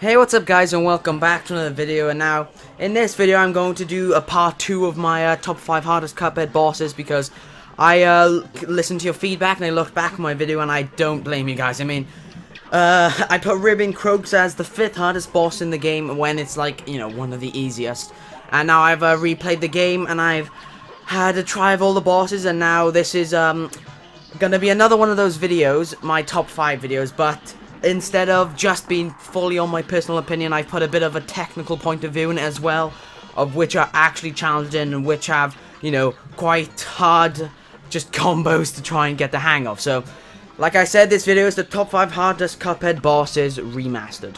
Hey, what's up guys, and welcome back to another video. And now in this video I'm going to do a part 2 of my top 5 hardest Cuphead bosses, because I listened to your feedback and I looked back at my video and I don't blame you guys. I mean, I put Ribbon Croaks as the 5th hardest boss in the game when it's like, you know, one of the easiest. And now I've replayed the game and I've had a try of all the bosses, and now this is gonna be another one of those videos, my top 5 videos, but instead of just being fully on my personal opinion, I've put a bit of a technical point of view in it as well, of which are actually challenging and which have, you know, quite hard just combos to try and get the hang of. So, like I said, this video is the top 5 hardest Cuphead bosses remastered.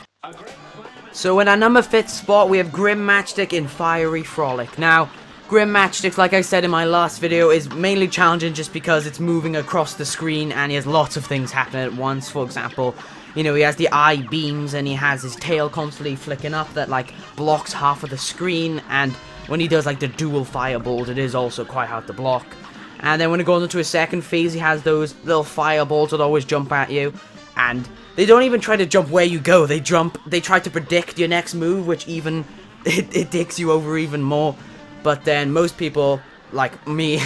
So in our number 5th spot, we have Grim Matchstick in Fiery Frolic. Now, Grim Matchstick, like I said in my last video, is mainly challenging just because it's moving across the screen and he has lots of things happening at once. For example, you know, he has the eye beams and he has his tail constantly flicking up that, like, blocks half of the screen. And when he does, like, the dual fireballs, it is also quite hard to block. And then when it goes into his second phase, he has those little fireballs that always jump at you. And they don't even try to jump where you go. They try to predict your next move, which even, it dicks you over even more. But then most people, like me,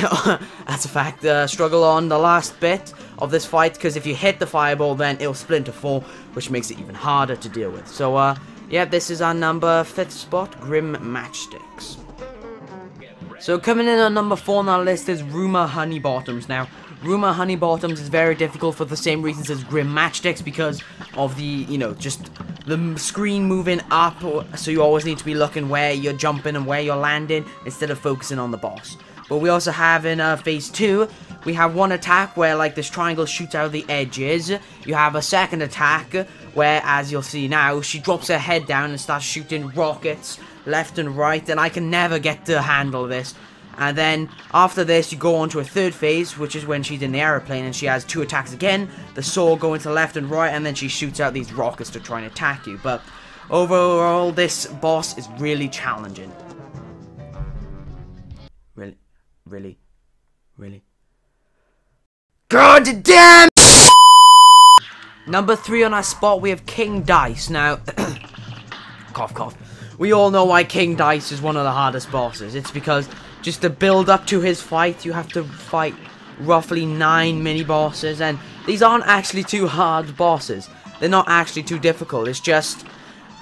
as a fact, struggle on the last bit of this fight, because if you hit the fireball, then it'll split into 4, which makes it even harder to deal with. So, yeah, this is our number 5th spot, Grim Matchsticks. So, coming in at number 4 on our list is Rumor Honeybottoms. Now, Rumor Honeybottoms is very difficult for the same reasons as Grim Matchsticks, because of the, you know, just the screen moving up, so you always need to be looking where you're jumping and where you're landing, instead of focusing on the boss. But we also have in phase 2, we have one attack where, like, this triangle shoots out of the edges. You have a second attack where, as you'll see now, she drops her head down and starts shooting rockets left and right, and I can never get to handle this. And then after this, you go on to a third phase, which is when she's in the aeroplane and she has 2 attacks again. The sword going to left and right, and then she shoots out these rockets to try and attack you. But overall, this boss is really challenging. Really? God damn! Number 3 on our spot, we have King Dice. Now, cough cough. We all know why King Dice is one of the hardest bosses. It's because just to build up to his fight, you have to fight roughly 9 mini-bosses, and these aren't actually too hard bosses. They're not actually too difficult. It's just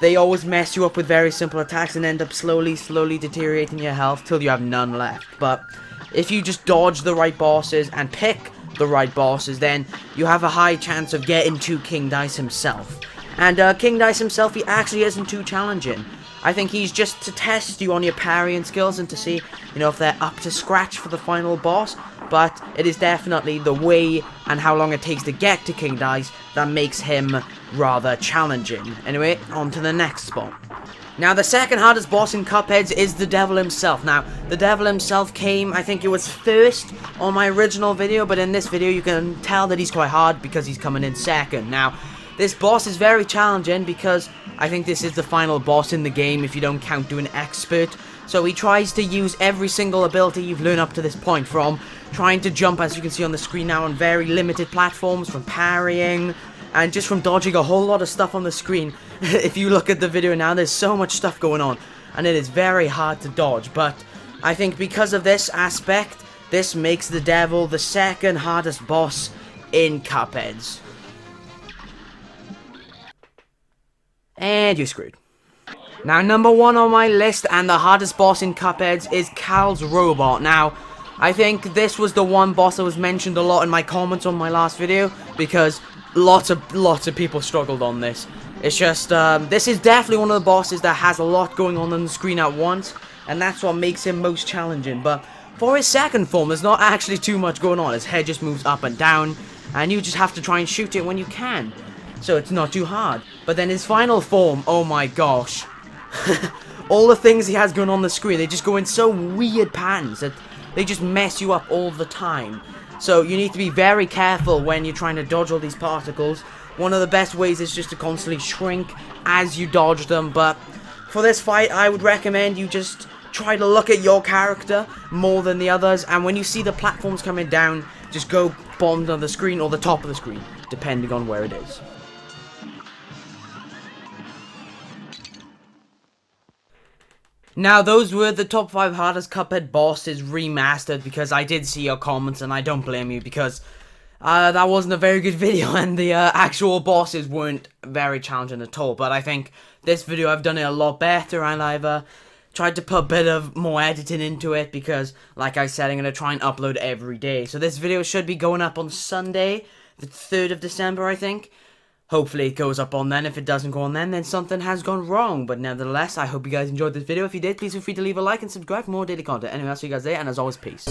they always mess you up with very simple attacks and end up slowly deteriorating your health till you have none left. But if you just dodge the right bosses and pick the right bosses, then you have a high chance of getting to King Dice himself. And King Dice himself, he actually isn't too challenging. I think he's just to test you on your parrying skills and to see, you know, if they're up to scratch for the final boss. But it is definitely the way and how long it takes to get to King Dice that makes him rather challenging. Anyway, on to the next spot. Now, the second hardest boss in Cuphead is the Devil himself. Now, the Devil himself came, I think it was first on my original video, but in this video you can tell that he's quite hard because he's coming in second. Now, this boss is very challenging because I think this is the final boss in the game if you don't count doing expert. So he tries to use every single ability you've learned up to this point, from trying to jump, as you can see on the screen now, on very limited platforms, from parrying, and just from dodging a whole lot of stuff on the screen. If you look at the video now, there's so much stuff going on, and it is very hard to dodge. But I think because of this aspect, this makes the Devil the second hardest boss in Cuphead. And you're screwed. Now, number 1 on my list and the hardest boss in Cuphead is Cal's Robot. Now, I think this was the one boss that was mentioned a lot in my comments on my last video, because lots of people struggled on this. It's just, this is definitely one of the bosses that has a lot going on the screen at once, and that's what makes him most challenging. But for his second form, there's not actually too much going on. His head just moves up and down, and you just have to try and shoot it when you can. So it's not too hard. But then his final form, oh my gosh. All the things he has going on the screen, they just go in so weird patterns that they just mess you up all the time. So you need to be very careful when you're trying to dodge all these particles. One of the best ways is just to constantly shrink as you dodge them. But for this fight, I would recommend you just try to look at your character more than the others. And when you see the platforms coming down, just go bottom of the screen or the top of the screen, depending on where it is. Now, those were the top 5 hardest Cuphead bosses remastered, because I did see your comments, and I don't blame you, because that wasn't a very good video, and the actual bosses weren't very challenging at all. But I think this video, I've done it a lot better, and I've tried to put a bit of more editing into it, because, like I said, I'm going to try and upload every day. So this video should be going up on Sunday, the 3rd of December, I think. Hopefully it goes up on then. If it doesn't go on then something has gone wrong. But nevertheless, I hope you guys enjoyed this video. If you did, please feel free to leave a like and subscribe for more daily content. Anyway, I'll see you guys there, and as always, peace.